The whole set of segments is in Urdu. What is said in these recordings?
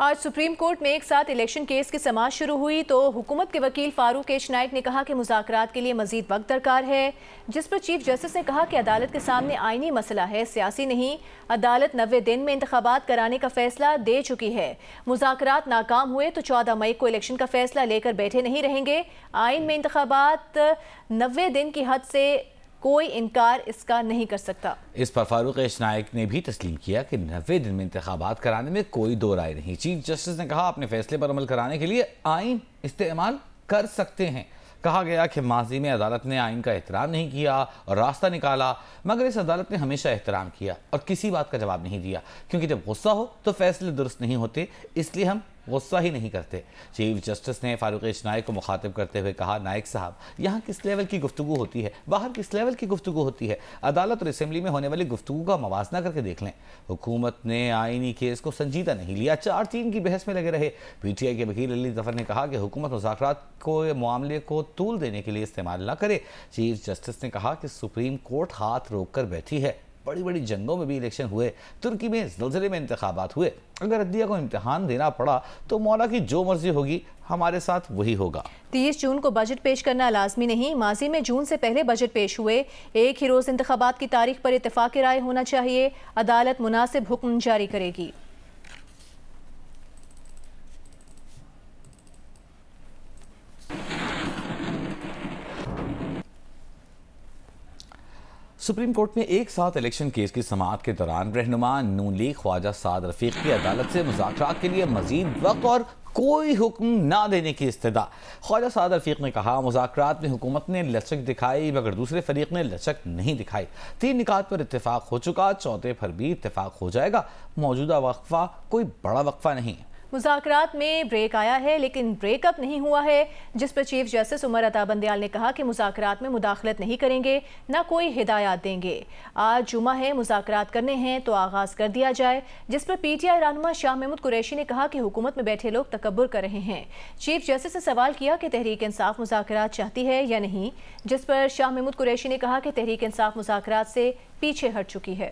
آج سپریم کورٹ میں ایک ساتھ الیکشن کیس کی سماعت شروع ہوئی تو حکومت کے وکیل فاروق ایچ نائک نے کہا کہ مذاکرات کے لیے مزید وقت درکار ہے، جس پر چیف جسٹس نے کہا کہ عدالت کے سامنے آئینی مسئلہ ہے، سیاسی نہیں۔ عدالت 90 دن میں انتخابات کرانے کا فیصلہ دے چکی ہے۔ مذاکرات ناکام ہوئے تو 14 مئی کو الیکشن کا فیصلہ لے کر بیٹھے نہیں رہیں گے۔ آئین میں انتخابات 90 دن کی حد سے کوئی انکار اس کا نہیں کر سکتا۔ اس پر فاروق ایچ نائک نے بھی تسلیم کیا کہ 90 دن میں انتخابات کرانے میں کوئی دو رائے نہیں۔ چیف جسٹس نے کہا اپنے فیصلے پر عمل کرانے کے لیے آئین استعمال کر سکتے ہیں۔ کہا گیا کہ ماضی میں عدالت نے آئین کا احترام نہیں کیا اور راستہ نکالا، مگر اس عدالت نے ہمیشہ احترام کیا اور کسی بات کا جواب نہیں دیا، کیونکہ جب غصہ ہو تو فیصلے درست نہیں ہوتے، اس لیے ہم غصہ ہی نہیں کرتے۔ چیف جسٹس نے فاروق ایچ نائک کو مخاطب کرتے ہوئے کہا، نائک صاحب یہاں کس لیول کی گفتگو ہوتی ہے، باہر کس لیول کی گفتگو ہوتی ہے، عدالت اور اسمبلی میں ہونے والی گفتگو کا موازنہ کر کے دیکھ لیں۔ حکومت نے آئینی کیس کو سنجیدہ نہیں لیا، 4-3 کی بحث میں لگے رہے۔ پی ٹی آئی کے وکیل علی ظفر نے کہا کہ حکومت مذاکرات کو معاملے کو طول دینے کے لیے استعمال نہ کرے۔ چیف جسٹس نے کہا کہ سپریم کورٹ ہاتھ روک کر بیٹھی ہے، بڑی بڑی جنگوں میں بھی الیکشن ہوئے، ترکی میں زلزلے میں انتخابات ہوئے، اگر عدلیہ کو امتحان دینا پڑا تو مولا کی جو مرضی ہوگی ہمارے ساتھ وہی ہوگا۔ 30 جون کو بجٹ پیش کرنا لازمی نہیں، ماضی میں جون سے پہلے بجٹ پیش ہوئے، ایک ہی روز انتخابات کی تاریخ پر اتفاق رائے ہونا چاہیے، عدالت مناسب حکم جاری کرے گی۔ سپریم کورٹ میں ایک ساتھ الیکشن کیس کی سماعت کے دوران رہنما نون لیگ خواجہ سعد رفیق کی عدالت سے مذاکرات کے لیے مزید وقت اور کوئی حکم نہ دینے کی استدعا۔ خواجہ سعد رفیق نے کہا مذاکرات میں حکومت نے لچک دکھائی مگر دوسرے فریق نے لچک نہیں دکھائی، 3 نکات پر اتفاق ہو چکا، 4تھے پر بھی اتفاق ہو جائے گا، موجودہ وقفہ کوئی بڑا وقفہ نہیں۔ مذاکرات میں بریک آیا ہے لیکن بریک اپ نہیں ہوا ہے، جس پر چیف جسٹس عمر عطا بندیال نے کہا کہ مذاکرات میں مداخلت نہیں کریں گے، نہ کوئی ہدایات دیں گے۔ آج جمعہ ہے، مذاکرات کرنے ہیں تو آغاز کر دیا جائے، جس پر پی ٹی آئی رہنما شاہ محمود قریشی نے کہا کہ حکومت میں بیٹھے لوگ تکبر کر رہے ہیں۔ چیف جسٹس نے سوال کیا کہ تحریک انصاف مذاکرات چاہتی ہے یا نہیں، جس پر شاہ محمود قریشی نے کہا کہ تحریک انصاف مذاکرات سے پیچھے ہٹ چکی ہے۔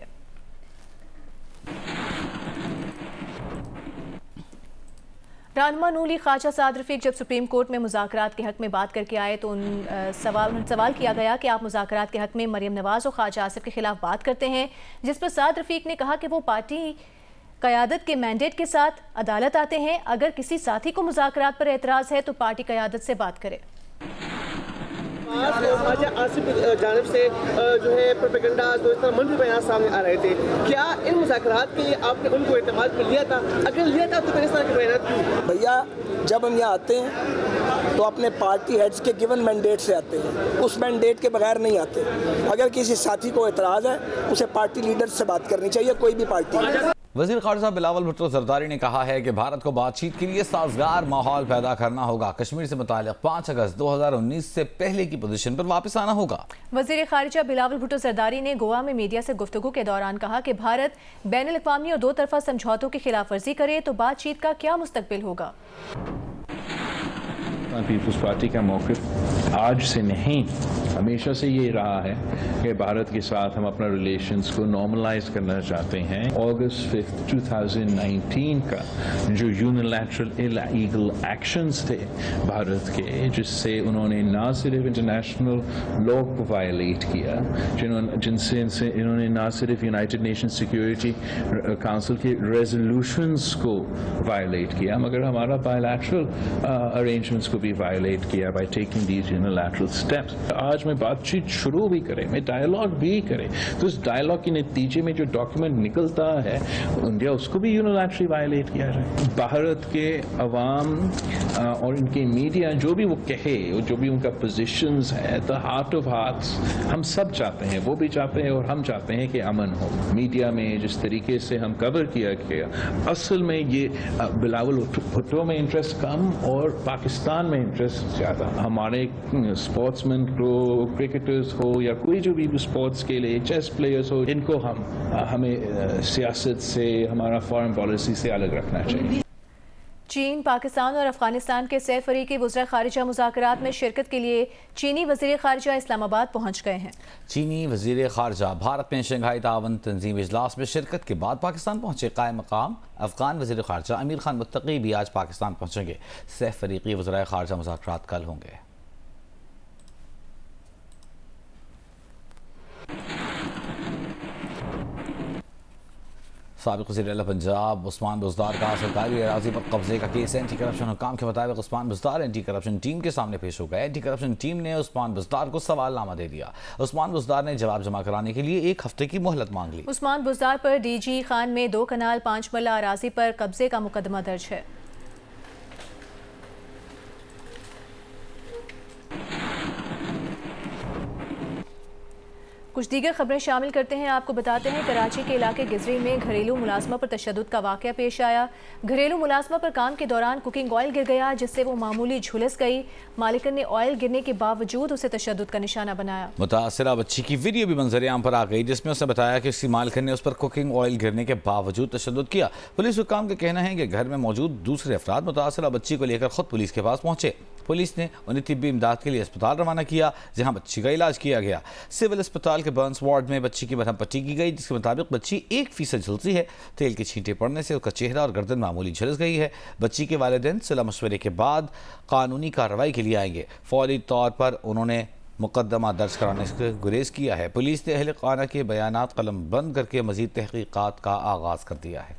رہنما نون لیگ خواجہ سعد رفیق جب سپریم کورٹ میں مذاکرات کے حق میں بات کر کے آئے تو سوال کیا گیا کہ آپ مذاکرات کے حق میں مریم نواز اور خواجہ آصف کے خلاف بات کرتے ہیں، جس پر سعد رفیق نے کہا کہ وہ پارٹی قیادت کے مینڈیٹ کے ساتھ عدالت آتے ہیں، اگر کسی ساتھی کو مذاکرات پر اعتراض ہے تو پارٹی قیادت سے بات کرے۔ خواجہ آصف جانب سے جو ہے پروپیگنڈا منفی بیان سامنے آ رہے تھے، کیا ان مذاکرات کے لیے آپ نے ان کو اعتماد پر لیا تھا؟ اگر لیا تھا تو پھر اس طرح کے بیانات کیوں؟ بھیا جب ہم یہاں آتے ہیں تو اپنے پارٹی ہیڈز کے گیون مینڈیٹ سے آتے ہیں، اس مینڈیٹ کے بغیر نہیں آتے۔ اگر کسی ساتھی کو اعتراض ہے اسے پارٹی لیڈر سے بات کرنی چاہیے، کوئی بھی پارٹی۔ وزیر خارجہ بلاول بھٹو زرداری نے کہا ہے کہ بھارت کو بات چیت کے لیے سازگار ماحول پیدا کرنا ہوگا، کشمیر سے متعلق 5 اگست 2019 سے پہلے کی پوزیشن پر واپس آنا ہوگا۔ وزیر خارجہ بلاول بھٹو زرداری نے گوا میں میڈیا سے گفتگو کے دوران کہا کہ بھارت بین الاقوامی اور 2 طرفہ سمجھوتوں کی خلاف ورزی کرے تو بات چیت کا کیا مستقبل ہوگا۔ پیپلز پارٹی کا موقف آج سے نہیں، ہمیشہ سے یہ رہا ہے کہ بھارت کے ساتھ ہم اپنا ریلیشنز کو نارملائز کرنا چاہتے ہیں۔ اگست 5 2019 کا جو یونیلیٹرل الیگل ایکشنز تھے بھارت کے، جس سے انہوں نے نہ صرف انٹرنیشنل لا کو وائلیٹ کیا، جن سے انہوں نے نہ صرف یونائٹڈ نیشن سیکیورٹی کاؤنسل کے ریزولوشنز کو وائلیٹ کیا، مگر ہمارا بائیلیٹرل ارینجمنٹس کو بھی وائلیٹ کیا by taking these unilateral steps. آج میں بات چیت شروع بھی کرے، میں ڈائیلاگ بھی کرے، تو اس ڈائیلاگ کے نتیجے میں جو ڈاکیومنٹ نکلتا ہے انڈیا اس کو بھی یونیلیٹرلی وائلیٹ کیا جائے۔ بھارت کے عوام اور ان کے میڈیا جو بھی وہ کہے، جو بھی ان کا پوزیشنز ہے، دا ہارٹ آف ہارٹس ہم سب چاہتے ہیں، وہ بھی چاہتے ہیں اور ہم چاہتے ہیں کہ امن ہو۔ میڈیا میں جس طریقے سے ہم کور کیا گیا، اصل میں یہ بلاول بھٹو میں انٹرسٹ کم اور پاکستان میں انٹرسٹ زیادہ۔ ہمارے اسپورٹس مین کو، کرکٹرز ہو یا کوئی جو بھی اسپورٹس کے لیے چیس پلیئرز ہو، ان کو ہمیں سیاست سے، ہمارا فارن پالیسی سے الگ رکھنا چاہیے۔ چین، پاکستان اور افغانستان کے سہ فریقی وزراء خارجہ مذاکرات میں شرکت کے لیے چینی وزیر خارجہ اسلام آباد پہنچ گئے ہیں۔ چینی وزیر خارجہ بھارت میں شنگھائی تعاون تنظیم اجلاس میں شرکت کے بعد پاکستان پہنچے۔ قائم مقام افغان وزیر خارجہ امیر خان متقی بھی آج پاکستان پہنچیں گے۔ سہ فریقی وزراء خارجہ مذاکرات کل ہوں گے۔ سابق وزیر اعلیٰ پنجاب عثمان بزدار کا سرکاری اراضی پر قبضے کا کیس اینٹی کرپشن حکام کے مطابق Usman Buzdar anti corruption team کے سامنے پیش ہو گئے۔ اینٹی کرپشن ٹیم نے عثمان بزدار کو سوال نامہ دے دیا۔ عثمان بزدار نے جواب جمع کرانے کے لیے 1 ہفتے کی مہلت مانگ لی۔ عثمان بزدار پر ڈی جی خان میں 2 کنال 5 مرلہ اراضی پر قبضے کا مقدمہ درج ہے۔ کچھ دیگر خبریں شامل کرتے ہیں۔ آپ کو بتاتے ہیں کراچی کے علاقے گزری میں گھریلو ملازمہ پر تشدد کا واقعہ پیش آیا۔ گھریلو ملازمہ پر کام کے دوران کوکنگ آئل گر گیا، جس سے وہ معمولی جھلس گئی۔ مالکن نے آئل گرنے کے باوجود اسے تشدد کا نشانہ بنایا۔ متاثرہ بچی کی ویڈیو بھی منظر عام پر آ گئی، جس میں اس نے بتایا کہ اس کی مالکن نے اس پر کوکنگ آئل گرنے کے باوجود تشدد کیا۔ پولیس حکام کا کہنا ہے کہ گھر میں موجود دوسرے افراد متاثرہ بچی کو لے کر خود پولیس کے پاس پہنچے۔ پولیس نے انہیں طبی امداد کے لیے اسپتال روانہ کیا، جہاں بچی کا علاج کیا گیا۔ سول اسپتال کے برنس وارڈ میں بچی کی مرہم پٹی کی گئی، جس کے مطابق بچی 1% جھلسی ہے۔ تیل کے چھینٹے پڑنے سے اس کا چہرہ اور گردن معمولی جھلس گئی ہے۔ بچی کے والدین صلاح مشورے کے بعد قانونی کارروائی کے لیے آئیں گے۔ فوری طور پر انہوں نے مقدمہ درج کرانے سے گریز کیا ہے۔ پولیس نے اہل خانہ کے بیانات قلم بند کر کے مزید تحقیقات کا آغاز کر دیا ہے۔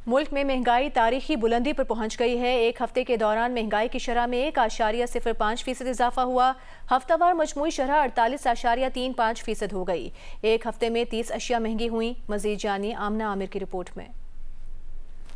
ملک میں مہنگائی تاریخی بلندی پر پہنچ گئی ہے۔ 1 ہفتے کے دوران مہنگائی کی شرح میں 1.05% اضافہ ہوا۔ ہفتہ وار مجموعی شرح 48.35% ہو گئی۔ 1 ہفتے میں 30 اشیاء مہنگی ہوئیں۔ مزید جانیے آمنہ عامر کی رپورٹ میں۔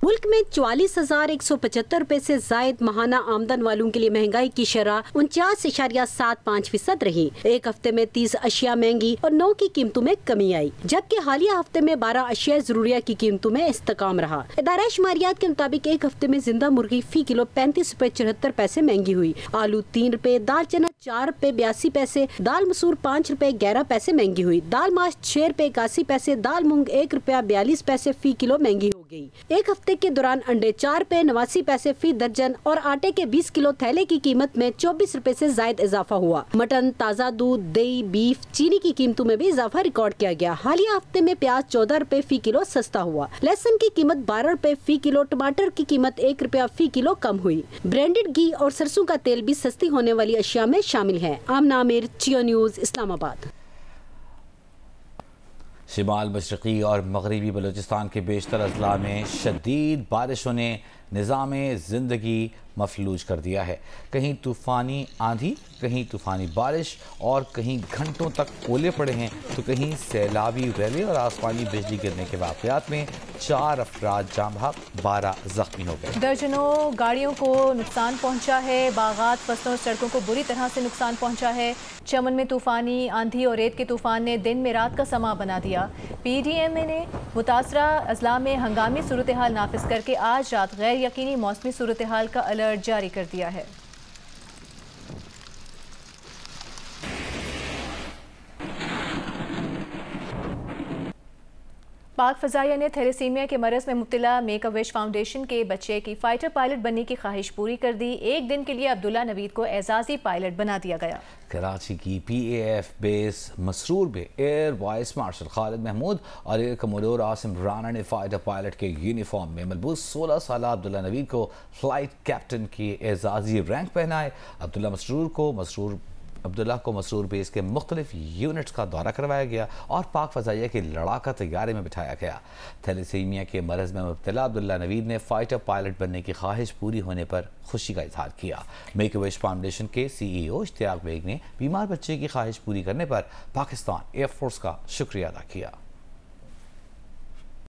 ملک میں 44,175 روپے سے زائد ماہانہ آمدن والوں کے لیے مہنگائی کی شرح 49.75% رہی۔ 1 ہفتے میں 30 اشیاء مہنگی اور 9 کی قیمتوں میں کمی آئی، جبکہ حالیہ ہفتے میں 12 اشیاء ضروریہ کی قیمتوں میں استحکام رہا۔ ادارہ شماریات کے مطابق 1 ہفتے میں زندہ مرغی فی کلو 35.74 روپے مہنگی ہوئی، آلو 3 روپے، دال چنا 4 روپے 82 پیسے، دال مسور 5 روپے 11 پیسے مہنگی ہوئی، دال ماش 6 روپے 81 پیسے، دال مونگ 1 روپیہ 42 پیسے فی کلو مہنگی ہو گئی۔ 1 ہفتے کے دوران انڈے 4 روپے 89 پیسے فی درجن اور آٹے کے 20 کلو تھیلے کی قیمت میں 24 روپے سے زائد اضافہ ہوا۔ مٹن، تازہ دودھ، دہی، بیف، چینی کی قیمتوں میں بھی اضافہ ریکارڈ کیا گیا۔ حالیہ ہفتے میں پیاز 14 روپے فی کلو سستا ہوا، لہسن کی قیمت 12 روپے فی کلو، ٹماٹر کی قیمت 1 روپیہ فی کلو کم ہوئی۔ برینڈڈ گھی اور سرسوں کا تیل بھی سستی ہونے والی اشیاء میں شامل ہے۔ آمنہ عامر، جیو نیوز، اسلام آباد۔ شمال مشرقی اور مغربی بلوچستان کے بیشتر اضلاع میں شدید بارشوں نے نظام زندگی مفلوج کر دیا ہے۔ کہیں طوفانی آندھی، کہیں طوفانی بارش اور کہیں گھنٹوں تک اولے پڑے ہیں، تو کہیں سیلابی ریلے اور آسمانی بجلی گرنے کے واقعات میں 4 افراد جاں بحق، 12 زخمی ہو گئے۔ درجنوں گاڑیوں کو نقصان پہنچا ہے۔ باغات، فصلوں اور سڑکوں کو بری طرح سے نقصان پہنچا ہے۔ چمن میں طوفانی آندھی اور ریت کے طوفان نے دن میں رات کا سما بنا دیا۔ پی ڈی ایم اے نے متاثرہ اضلاع میں ہنگامی صورتحال نافذ کر کے آج رات غیر یقینی موسمی صورتحال کا الرٹ جاری کر دیا ہے۔ پاک فضائیہ نے تھیلیسیمیا کے مرض میں مبتلا میک اے وش فاؤنڈیشن کے بچے کی فائٹر پائلٹ بننے کی خواہش پوری کر دی۔ 1 دن کے لیے عبداللہ نوید کو اعزازی پائلٹ بنا دیا گیا۔ کراچی کی پی اے ایف بیس مسرور میں ایئر وائس مارشل خالد محمود اور ایئر کموڈور عاصم رانا نے فائٹر پائلٹ کے یونیفارم میں ملبوس 16 سالہ عبداللہ نوید کو فلائٹ کیپٹن کی اعزازی رینک پہنائے۔ عبداللہ کو مسرور بیس کے مختلف یونٹس کا دورہ کروایا گیا اور پاک فضائیہ کے لڑاکا طیارے میں بٹھایا گیا۔ تھیلیسیمیا کے مرض میں مبتلا عبداللہ نوید نے فائٹر پائلٹ بننے کی خواہش پوری ہونے پر خوشی کا اظہار کیا۔ میک اے وش فاؤنڈیشن کے سی ای او اشتیاق بیگ نے بیمار بچے کی خواہش پوری کرنے پر پاکستان ایئر فورس کا شکریہ ادا کیا۔